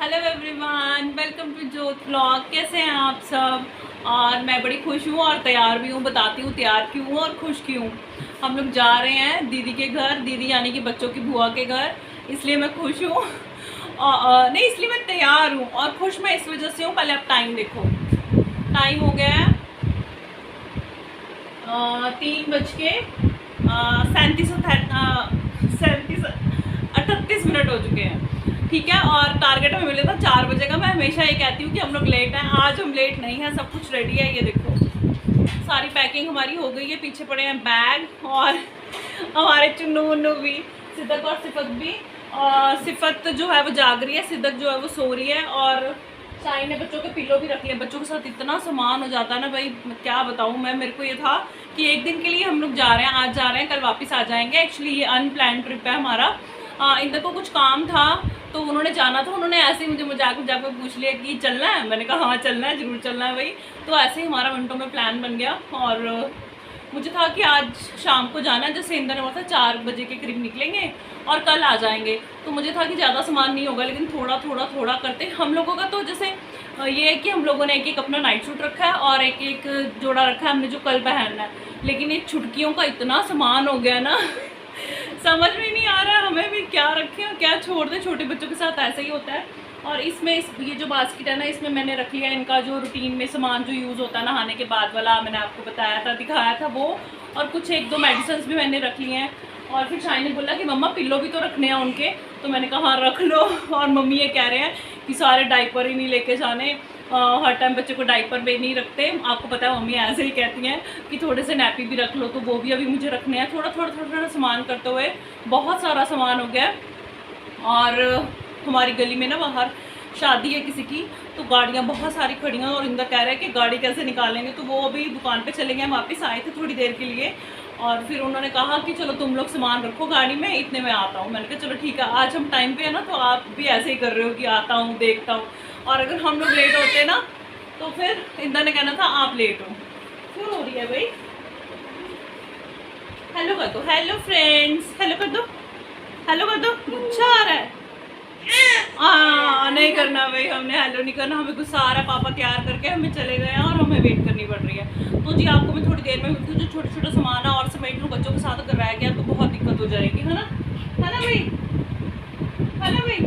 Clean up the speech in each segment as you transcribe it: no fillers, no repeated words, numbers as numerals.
Hello everyone, welcome to जोत blog. कैसे हैं आप सब? और मैं बड़ी खुश हूँ और तैयार भी हूँ। बताती हूँ तैयार क्यों हूँ और खुश क्यों। हम लोग जा रहे हैं दीदी के घर, दीदी यानी कि बच्चों की बुआ के घर। इसलिए मैं खुश हूँ नहीं, इसलिए मैं तैयार हूँ और खुश मैं इस वजह से हूँ। पहले आप टाइम देखो, टाइम हो गया है 3:37 38 मिनट हो चुके हैं। ठीक है, और टारगेट हमें मिले था 4 बजे का। मैं हमेशा ये कहती हूँ कि हम लोग लेट हैं, आज हम लेट नहीं हैं, सब कुछ रेडी है। ये देखो सारी पैकिंग हमारी हो गई है, पीछे पड़े हैं बैग और हमारे चुन्नू मुन्नू भी, सिद्दत और सिफत भी। सिफत जो है वो जाग रही है, सिद्दत जो है वो सो रही है, और शाही ने बच्चों के पिलो भी रख लिया। बच्चों के साथ इतना सामान हो जाता है ना भाई, क्या बताऊँ मैं। मेरे को ये था कि एक दिन के लिए हम लोग जा रहे हैं, आज जा रहे हैं, कल वापस आ जाएंगे। एक्चुअली ये अनप्लान ट्रिप है हमारा। इधर को कुछ काम था तो उन्होंने जाना था, उन्होंने ऐसे ही मुझे मजाक मजाक में पूछ लिया कि चलना है। मैंने कहा हाँ चलना है, ज़रूर चलना है भाई। तो ऐसे ही हमारा मिनटों में प्लान बन गया। और मुझे था कि आज शाम को जाना है, जैसे इंदर ने बोला था 4 बजे के करीब निकलेंगे और कल आ जाएंगे। तो मुझे था कि ज़्यादा सामान नहीं होगा, लेकिन थोड़ा थोड़ा थोड़ा करते हम लोगों का। तो जैसे ये है कि हम लोगों ने एक एक अपना नाइट सूट रखा है और एक एक जोड़ा रखा है हमने जो कल पहनना है। लेकिन ये छुटकियों का इतना सामान हो गया ना समझ में नहीं आ रहा है हमें भी क्या रखें और क्या छोड़ दें। छोटे बच्चों के साथ ऐसा ही होता है। और इसमें ये जो बास्केट है ना, इसमें मैंने रख लिया इनका जो रूटीन में सामान जो यूज़ होता है नहाने के बाद वाला, मैंने आपको बताया था, दिखाया था वो। और कुछ 1-2 मेडिसिन भी मैंने रख लिए हैं। और फिर शाही ने बोला कि मम्मा पिल्लो भी तो रखने हैं उनके। तो मैंने कहा हाँ रख लो। और मम्मी ये कह रहे हैं कि सारे डाइपर ही नहीं लेके जाने, हर टाइम बच्चे को डाइपर में नहीं रखते। आपको पता है मम्मी ऐसे ही कहती हैं कि थोड़े से नैपी भी रख लो, तो वो भी अभी मुझे रखने हैं। थोड़ा थोड़ा थोड़ा थोड़ा सामान करते हुए बहुत सारा सामान हो गया। और हमारी गली में ना बाहर शादी है किसी की, तो गाड़ियाँ बहुत सारी खड़ी हैं। और इंदर कह रहे हैं कि गाड़ी कैसे निकालेंगे, तो वो अभी दुकान पे चले गए। हम वापस आए थे थोड़ी देर के लिए, और फिर उन्होंने कहा कि चलो तुम लोग सामान रखो गाड़ी में, इतने में आता हूँ। मैंने कहा चलो ठीक है, आज हम टाइम पे है ना, तो आप भी ऐसे ही कर रहे हो कि आता हूँ देखता हूँ। और अगर हम लोग लेट होते ना तो फिर इंदर ने कहना था आप लेट हो। क्यों हो रही है भाई? हेलो कर दो, हेलो फ्रेंड्स, हेलो कर दो, हेलो कर दो। गुस्सा आ रहा है? नहीं करना भाई, हमने हेलो नहीं करना, हमें गुस्सा आ रहा है। पापा तैयार करके हमें चले गए हैं और हमें वेट करनी पड़ रही है। तो जी आपको मैं थोड़ी देर में मिलती हूँ। जो छोटा छोटा सामान है और समेट लूँ, बच्चों के साथ अगर रह गया तो बहुत दिक्कत हो जाएगी, है ना? है ना भाई? है ना भाई?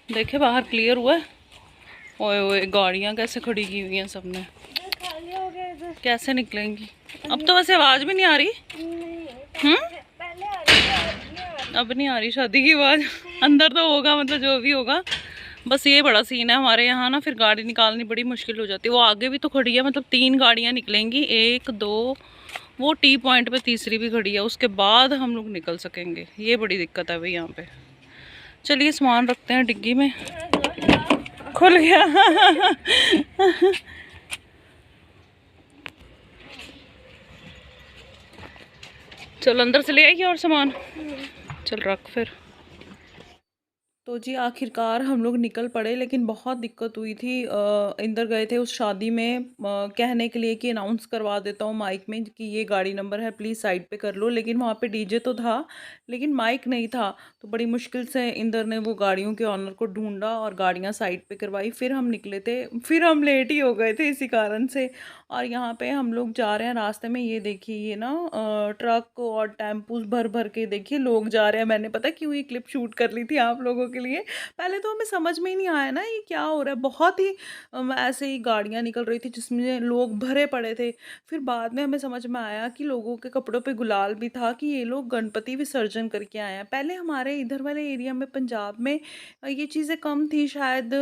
देखे बाहर क्लियर हुआ है। ओए ओए गाड़ियाँ कैसे खड़ी की हुई हैं सबने, कैसे निकलेंगी? अब तो वैसे आवाज़ भी नहीं आ रही। अब नहीं आ रही शादी की आवाज़। अंदर तो होगा, मतलब जो भी होगा। बस ये बड़ा सीन है हमारे यहाँ ना, फिर गाड़ी निकालनी बड़ी मुश्किल हो जाती है। वो आगे भी तो खड़ी है, मतलब 3 गाड़ियाँ निकलेंगी, 1 2, वो टी पॉइंट पे तीसरी भी खड़ी है, उसके बाद हम लोग निकल सकेंगे। ये बड़ी दिक्कत है भाई यहाँ पे। चलिए सामान रखते हैं डिग्गी में। खुल गया चल अंदर से ले आइए और सामान। चल रख फिर। तो जी आखिरकार हम लोग निकल पड़े, लेकिन बहुत दिक्कत हुई थी। इंदर गए थे उस शादी में कहने के लिए कि अनाउंस करवा देता हूँ माइक में कि ये गाड़ी नंबर है, प्लीज़ साइड पे कर लो। लेकिन वहाँ पे डीजे तो था लेकिन माइक नहीं था। तो बड़ी मुश्किल से इंदर ने वो गाड़ियों के ऑनर को ढूंढा और गाड़ियाँ साइड पे करवाई, फिर हम निकले थे। फिर हम लेट ही हो गए थे इसी कारण से। और यहाँ पे हम लोग जा रहे हैं, रास्ते में ये देखिए ये ना ट्रक और टेम्पूस भर भर के देखिए लोग जा रहे हैं। मैंने पता क्यों ये क्लिप शूट कर ली थी आप लोगों के लिए। पहले तो हमें समझ में ही नहीं आया ना ये क्या हो रहा है, बहुत ही ऐसे ही गाड़ियाँ निकल रही थी जिसमें लोग भरे पड़े थे। फिर बाद में हमें समझ में आया कि लोगों के कपड़ों पे गुलाल भी था, कि ये लोग गणपति विसर्जन करके आए हैं। पहले हमारे इधर वाले एरिया में पंजाब में ये चीज़ें कम थी, शायद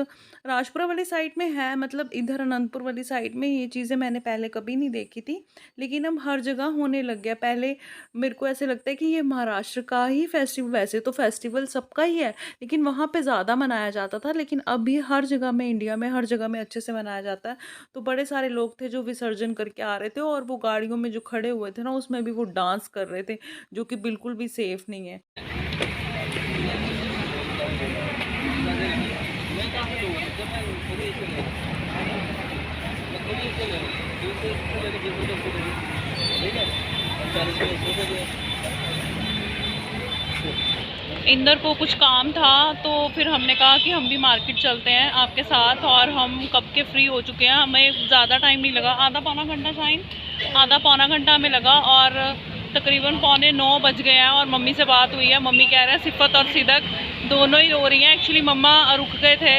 राजपुरा वाली साइड में है, मतलब इधर अनंतपुर वाली साइड में ये चीज़ें मैंने पहले कभी नहीं देखी थी। लेकिन अब हर जगह होने लग गया। पहले मेरे को ऐसे लगता है कि ये महाराष्ट्र का ही फेस्टिवल, वैसे तो फेस्टिवल सबका ही है लेकिन वहाँ पे ज़्यादा मनाया जाता था, लेकिन अब भी हर जगह में, इंडिया में हर जगह में अच्छे से मनाया जाता है। तो बड़े सारे लोग थे जो विसर्जन करके आ रहे थे, और वो गाड़ियों में जो खड़े हुए थे ना, उसमें भी वो डांस कर रहे थे, जो कि बिल्कुल भी सेफ नहीं है। इंदर को कुछ काम था तो फिर हमने कहा कि हम भी मार्केट चलते हैं आपके साथ, और हम कब के फ्री हो चुके हैं। हमें ज़्यादा टाइम नहीं लगा, आधा पौना घंटा शायद, आधा पौना घंटा हमें लगा, और तकरीबन 8:45 बज गए हैं। और मम्मी से बात हुई है, मम्मी कह रहे हैं सिफत और सिदक दोनों ही रो रही हैं। एक्चुअली मम्मा रुक गए थे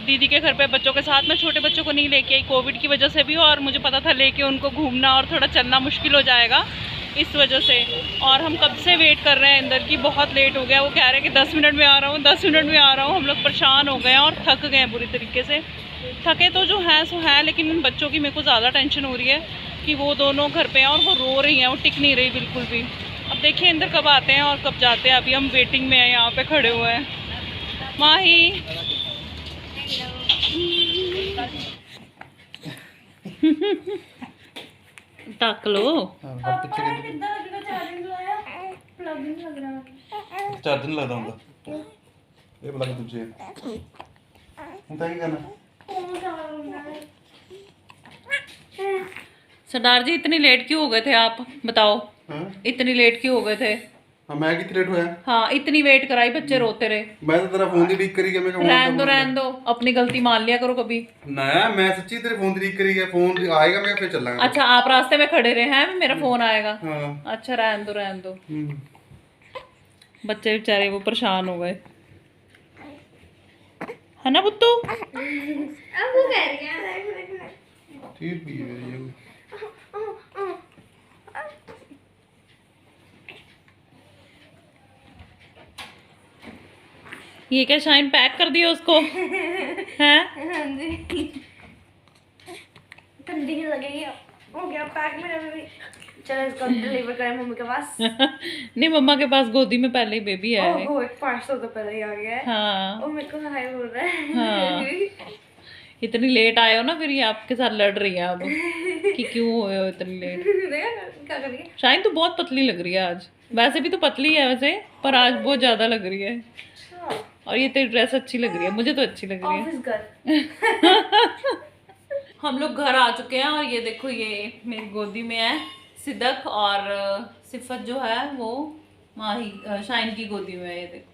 दीदी के घर पे बच्चों के साथ। मैं छोटे बच्चों को नहीं लेके आई कोविड की वजह से भी, और मुझे पता था लेके उनको घूमना और थोड़ा चलना मुश्किल हो जाएगा इस वजह से। और हम कब से वेट कर रहे हैं इंदर की, बहुत लेट हो गया। वो कह रहे हैं कि 10 मिनट में आ रहा हूँ, 10 मिनट में आ रहा हूँ। हम लोग परेशान हो गए हैं और थक गए हैं बुरी तरीके से। थके तो जो है सो है, लेकिन इन बच्चों की मेरे को ज़्यादा टेंशन हो रही है कि वो दोनों घर पे हैं और वो रो रही हैं, वो टिक नहीं रही बिल्कुल भी। अब देखिए इंदर कब आते हैं और कब जाते हैं। अभी हम वेटिंग में हैं, यहाँ पे खड़े हुए हैं। माही तक लो। चार्जर नहीं लगता ਹੁੰਦਾ ਇਹ ਪਲੱਗ ਦੂਜੇ ਹੁਣ ਤਾਂ ਕੀ ਕਰਨਾ। सरदार जी इतनी लेट क्यों हो गए थे आप, बताओ। इतनी लेट क्यों हो गए थे? हाँ मैं कितनी लेट होया? हाँ इतनी वेट कराई, बच्चे रोते रहे। मैं तो तेरा फोन दी ठीक करी गया। मैं रहन दो, अपनी गलती मान लिया करो कभी ना। मैं सच्ची तेरे फोन दी ठीक करी गया। फोन आएगा मैं फिर चलांगा। अच्छा आप रास्ते में खड़े रहे हैं, मेरा फोन आएगा। हाँ। अच्छा रहन दो। बच्चे बेचारे वो परेशान हो गए, है ना बुत्तू? ठीक भी है ये क्या शाइन पैक कर दिया उसको हैं? ठंडी नहीं लगेगी, हो गया पैक मेरा भी। चलो इसको डिलीवर करें मम्मी के पास। नहीं मम्मा के पास गोदी में पहले ही बेबी है। ओहो 500 तो पहले ही आ गया है। हाँ और मेरे को हाय बोल रहा है। हाँ इतनी लेट आए हो ना, फिर ये आपके साथ लड़ रही है अब कि क्यों हुए हो इतनी लेट। क्या करेंगे? शाइन तो बहुत पतली लग रही है आज, वैसे भी तो पतली है वैसे, पर आज बहुत ज़्यादा लग रही है। और ये तेरी ड्रेस अच्छी लग रही है, मुझे तो अच्छी लग रही है। Office girl. हम लोग घर आ चुके हैं और ये देखो ये मेरी गोदी में है सिदक, और सिफत जो है वो माही शाइन की गोदी में है। ये देखो।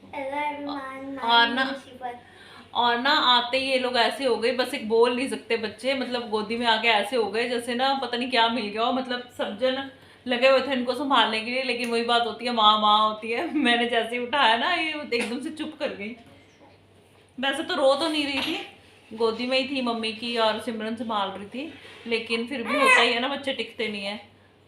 और ना आते ही ये लोग ऐसे हो गए, बस एक बोल नहीं सकते बच्चे, मतलब गोदी में आके ऐसे हो गए जैसे ना पता नहीं क्या मिल गया हो। मतलब सब जन लगे हुए थे इनको संभालने के लिए, लेकिन वही बात होती है माँ होती है। मैंने जैसे ही उठाया ना ये एकदम से चुप कर गई। वैसे तो रो तो नहीं रही थी, गोदी में ही थी मम्मी की और सिमरन संभाल रही थी, लेकिन फिर भी होता ही है ना, बच्चे टिकते नहीं है।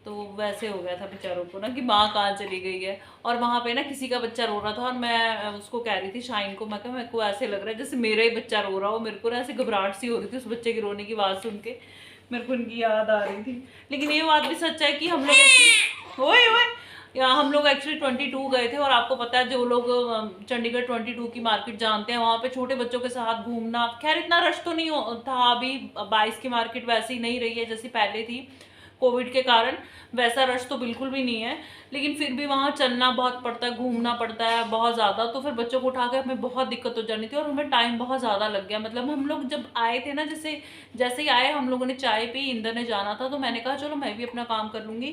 तो वैसे हो गया था बेचारों को ना कि माँ कहाँ चली गई है। और वहाँ पे ना किसी का बच्चा रो रहा था और मैं उसको कह रही थी शाइन को, मैं कहा मेरे को ऐसे लग रहा है जैसे मेरा ही बच्चा रो रहा हो। मेरे को ना ऐसे घबराहट सी हो रही थी उस बच्चे की रोने की आवाज़ सुन के, मेरे को उनकी याद आ रही थी। लेकिन ये बात भी सच है कि हम लोग हम लोग एक्चुअली 22 गए थे। और आपको पता है जो लोग चंडीगढ़ 22 की मार्केट जानते हैं, वहाँ पे छोटे बच्चों के साथ घूमना, खैर इतना रश तो नहीं था अभी। 22 की मार्केट वैसी नहीं रही है जैसी पहले थी कोविड के कारण, वैसा रश तो बिल्कुल भी नहीं है। लेकिन फिर भी वहाँ चलना बहुत पड़ता है, घूमना पड़ता है बहुत ज़्यादा। तो फिर बच्चों को उठा के हमें बहुत दिक्कत हो जानी थी और हमें टाइम बहुत ज़्यादा लग गया। मतलब हम लोग जब आए थे ना, जैसे ही आए हम लोगों ने चाय पी, इंदर ने जाना था तो मैंने कहा चलो मैं भी अपना काम कर लूँगी।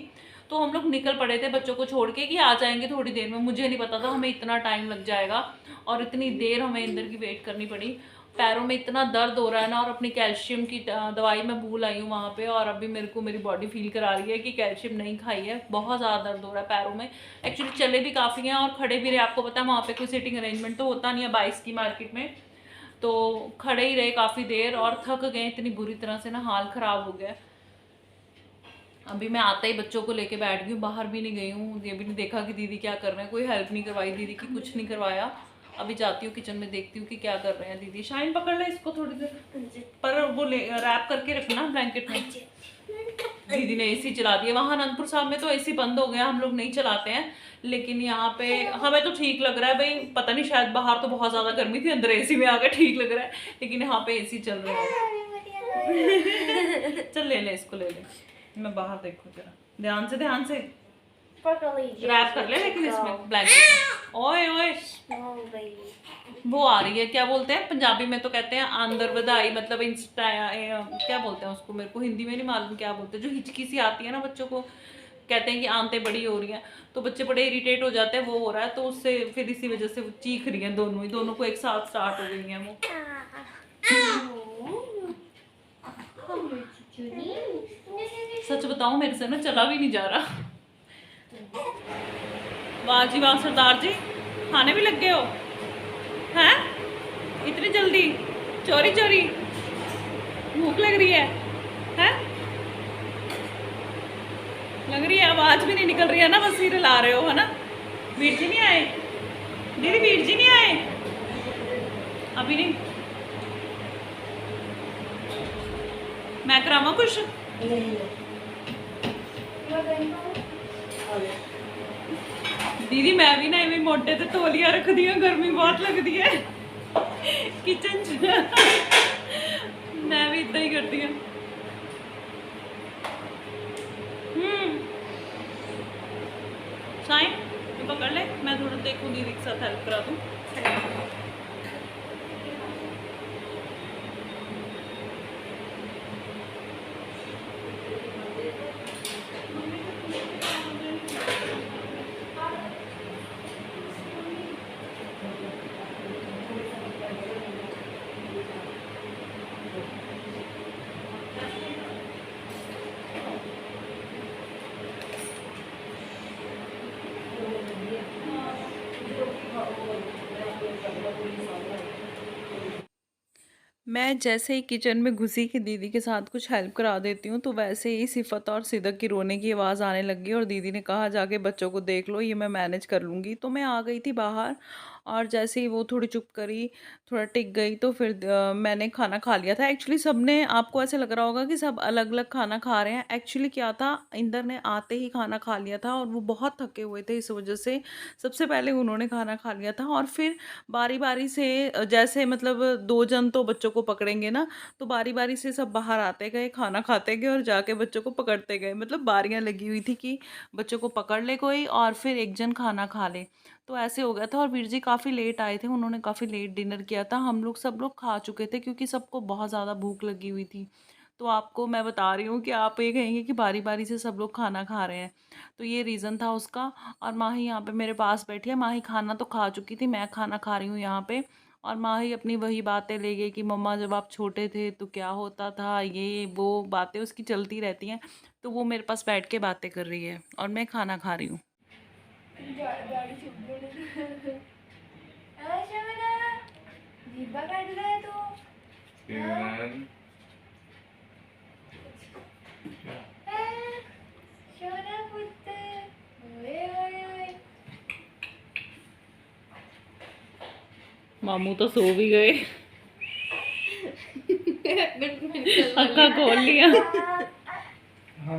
तो हम लोग निकल पड़े थे बच्चों को छोड़ के कि आ जाएंगे थोड़ी देर में। मुझे नहीं पता था हमें इतना टाइम लग जाएगा और इतनी देर हमें इंदर की वेट करनी पड़ी। पैरों में इतना दर्द हो रहा है ना, और अपनी कैल्शियम की दवाई मैं भूल आई हूँ वहाँ पे। और अभी मेरे को मेरी बॉडी फील करा रही है कि कैल्शियम नहीं खाई है, बहुत ज़्यादा दर्द हो रहा है पैरों में। एक्चुअली चले भी काफ़ी हैं और खड़े भी रहे। आपको पता है वहाँ पे कोई सीटिंग अरेंजमेंट तो होता नहीं है 22 की मार्केट में, तो खड़े ही रहे काफ़ी देर और थक गए इतनी बुरी तरह से ना, हाल ख़राब हो गया। अभी मैं आता ही बच्चों को लेके बैठ गई हूँ, बाहर भी नहीं गई हूँ, ये भी नहीं देखा कि दीदी क्या कर रहे हैं, कोई हेल्प नहीं करवाई दीदी की, कुछ नहीं करवाया। अभी जाती हूँ किचन में, देखती हूँ कि क्या कर रहे हैं दीदी। शाइन पकड़ ले इसको थोड़ी देर, पर वो रैप करके रखना ब्लैंकेट में। दीदी ने एसी चला दिया। वहाँ अनंतपुर साहब में तो एसी बंद हो गया, हम लोग नहीं चलाते हैं, लेकिन यहाँ पे हमें तो ठीक लग रहा है भाई। पता नहीं शायद बाहर तो बहुत ज़्यादा गर्मी थी, अंदर एसी में आकर ठीक लग रहा है, लेकिन यहाँ पे एसी चल रहा है। चल ले ले इसको, ले ले। मैं बाहर देखूँ जरा, ध्यान से पकड़ लीजिए। रैप कर ले लेकिन इसमें ब्लैंकेट। ओए ओए स्मॉल बेबी। वो आ रही है, क्या बोलते हैं पंजाबी में तो कहते हैं आंदर बधाई, मतलब इंस्टा क्या बोलते हैं उसको, मेरे को हिंदी में नहीं मालूम क्या बोलते हैं, जो हिचकी सी आती है ना बच्चों को, कहते हैं कि आंतें बड़ी हो रही हैं, तो बच्चे बड़े इरिटेट हो जाते हैं, वो हो रहा है, तो उससे फिर इसी वजह से वो चीख रही हैं दोनों को एक साथ स्टार्ट हो गई हैं वो। सच बताऊं मेरे से ना चला भी नहीं जा रहा। वाह जी वाह सरदार जी, खाने भी लग गए हो हैं इतनी जल्दी, चोरी चोरी, भूख लग रही है हैं? लग रही है, आवाज भी नहीं निकल रही है ना, बस सीरियल आ रहे हो है ना। वीर जी नहीं आए दीदी, वीर जी नहीं आए अभी नहीं, मैं करावा कुछ। दीदी मैं भी ना इवें मोटे ते तौलिया रख दी, गर्मी बहुत लगती है किचन च, मैं भी इतना ही करती हूँ। साइन तू पकड़ ले, मैं थोड़ा देखूँ दीदी के साथ हेल्प करा दूँ। मैं जैसे ही किचन में घुसी कि दीदी के साथ कुछ हेल्प करा देती हूँ, तो वैसे ही सिफत और सिदक की रोने की आवाज़ आने लगी और दीदी ने कहा जाके बच्चों को देख लो, ये मैं मैनेज कर लूँगी। तो मैं आ गई थी बाहर, और जैसे ही वो थोड़ी चुप करी, थोड़ा टिक गई, तो फिर मैंने खाना खा लिया था। एक्चुअली सबने, आपको ऐसे लग रहा होगा कि सब अलग अलग खाना खा रहे हैं, एक्चुअली क्या था, इंदर ने आते ही खाना खा लिया था और वो बहुत थके हुए थे, इस वजह से सबसे पहले उन्होंने खाना खा लिया था। और फिर बारी बारी से जैसे मतलब 2 जन तो बच्चों को पकड़ेंगे ना, तो बारी बारी से सब बाहर आते गए, खाना खाते गए और जाके बच्चों को पकड़ते गए, मतलब बारियां लगी हुई थी कि बच्चों को पकड़ ले कोई और फिर एक जन खाना खा ले। तो ऐसे हो गया था, और वीर जी काफ़ी लेट आए थे, उन्होंने काफ़ी लेट डिनर किया था। हम लोग सब लोग खा चुके थे क्योंकि सबको बहुत ज़्यादा भूख लगी हुई थी। तो आपको मैं बता रही हूँ कि आप ये कहेंगे कि बारी बारी से सब लोग खाना खा रहे हैं, तो ये रीज़न था उसका। और माही यहाँ पे मेरे पास बैठी है, माही खाना तो खा चुकी थी, मैं खाना खा रही हूँ यहाँ पे। और माही अपनी वही बातें ले गई कि मम्मा जब आप छोटे थे तो क्या होता था, ये वो बातें उसकी चलती रहती हैं। तो वो मेरे पास बैठ के बातें कर रही है और मैं खाना खा रही हूँ। मामू तो सो भी गए, अक्का खोल लिया। हाँ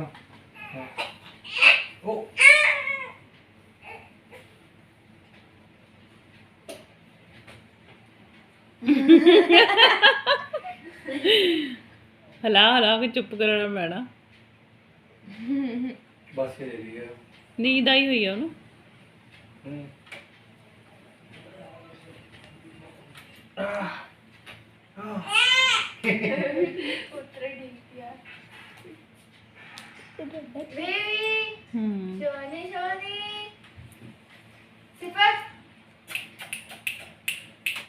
हाँ ओ हला हला के चुप करना पैना, बस के ले लिया। नींद आई हुई है ना। Baby.